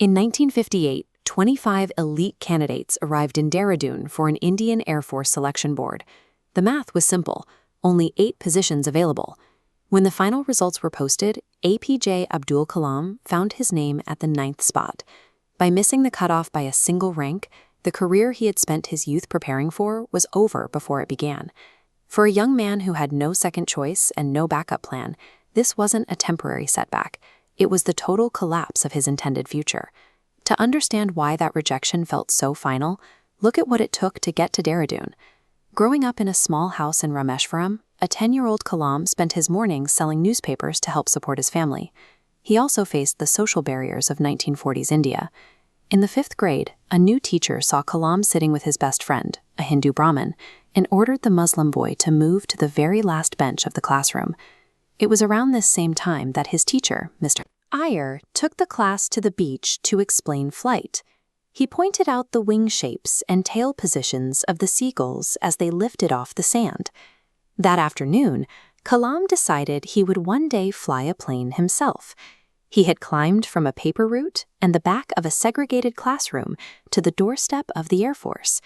In 1958, 25 elite candidates arrived in Dehradun for an Indian Air Force selection board. The math was simple, only 8 positions available. When the final results were posted, APJ Abdul Kalam found his name at the 9th spot. By missing the cutoff by a single rank, the career he had spent his youth preparing for was over before it began. For a young man who had no second choice and no backup plan, this wasn't a temporary setback. It was the total collapse of his intended future. To understand why that rejection felt so final, look at what it took to get to Dehradun. Growing up in a small house in Rameshwaram, a 10-year-old Kalam spent his mornings selling newspapers to help support his family. He also faced the social barriers of 1940s India. In the 5th grade, a new teacher saw Kalam sitting with his best friend, a Hindu Brahmin, and ordered the Muslim boy to move to the very last bench of the classroom. It was around this same time that his teacher, Mr. Iyer, took the class to the beach to explain flight. He pointed out the wing shapes and tail positions of the seagulls as they lifted off the sand. That afternoon, Kalam decided he would one day fly a plane himself. He had climbed from a paper route and the back of a segregated classroom to the doorstep of the Air Force.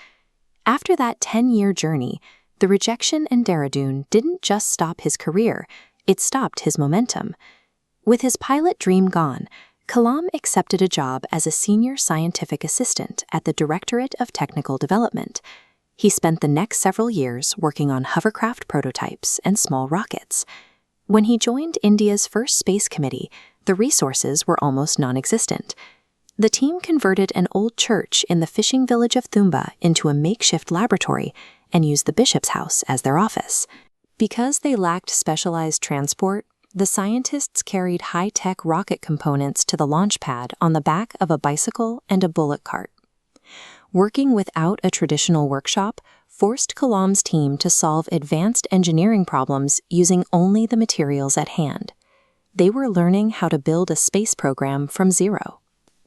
After that 10-year journey, the rejection in Dehradun didn't just stop his career, it stopped his momentum. With his pilot dream gone, Kalam accepted a job as a senior scientific assistant at the Directorate of Technical Development. He spent the next several years working on hovercraft prototypes and small rockets. When he joined India's first space committee, the resources were almost non-existent. The team converted an old church in the fishing village of Thumba into a makeshift laboratory and used the bishop's house as their office. Because they lacked specialized transport, the scientists carried high-tech rocket components to the launch pad on the back of a bicycle and a bullock cart. Working without a traditional workshop forced Kalam's team to solve advanced engineering problems using only the materials at hand. They were learning how to build a space program from zero.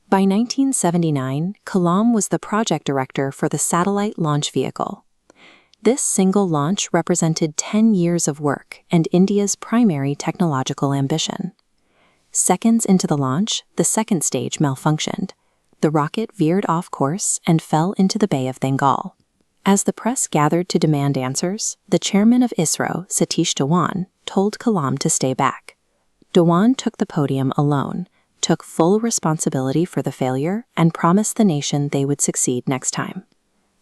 By 1979, Kalam was the project director for the satellite launch vehicle. This single launch represented 10 years of work and India's primary technological ambition. Seconds into the launch, the second stage malfunctioned. The rocket veered off course and fell into the Bay of Bengal. As the press gathered to demand answers, the chairman of ISRO, Satish Dhawan, told Kalam to stay back. Dhawan took the podium alone, took full responsibility for the failure, and promised the nation they would succeed next time.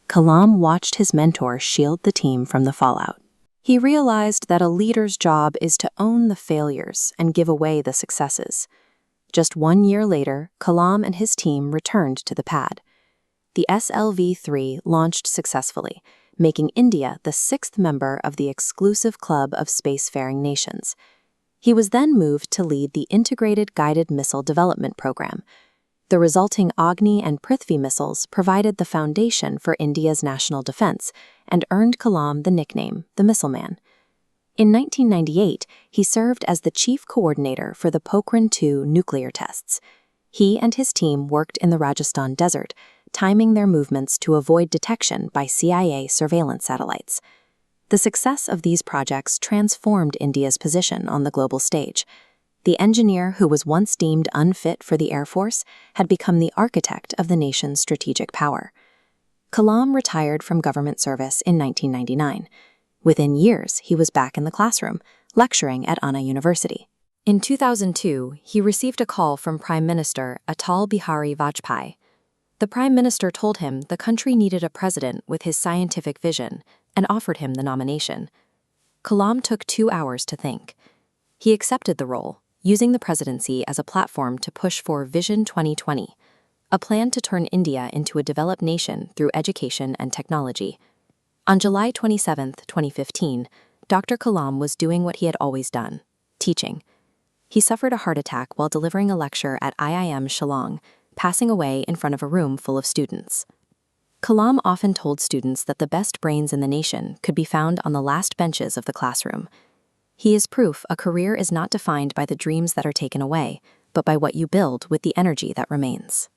Kalam watched his mentor shield the team from the fallout. He realized that a leader's job is to own the failures and give away the successes. Just 1 year later, Kalam and his team returned to the pad. The SLV-3 launched successfully, making India the 6th member of the exclusive club of spacefaring nations. He was then moved to lead the Integrated Guided Missile Development Program. The resulting Agni and Prithvi missiles provided the foundation for India's national defense and earned Kalam the nickname the Missile Man. In 1998, he served as the chief coordinator for the Pokhran-2 nuclear tests. He and his team worked in the Rajasthan desert, timing their movements to avoid detection by CIA surveillance satellites. The success of these projects transformed India's position on the global stage. The engineer who was once deemed unfit for the Air Force had become the architect of the nation's strategic power. Kalam retired from government service in 1999. Within years, he was back in the classroom, lecturing at Anna University. In 2002, he received a call from Prime Minister Atal Bihari Vajpayee. The Prime Minister told him the country needed a president with his scientific vision and offered him the nomination. Kalam took 2 hours to think. He accepted the role, using the presidency as a platform to push for Vision 2020, a plan to turn India into a developed nation through education and technology. On July 27, 2015, Dr. Kalam was doing what he had always done, teaching. He suffered a heart attack while delivering a lecture at IIM Shillong, passing away in front of a room full of students. Kalam often told students that the best brains in the nation could be found on the last benches of the classroom. He is proof a career is not defined by the dreams that are taken away, but by what you build with the energy that remains.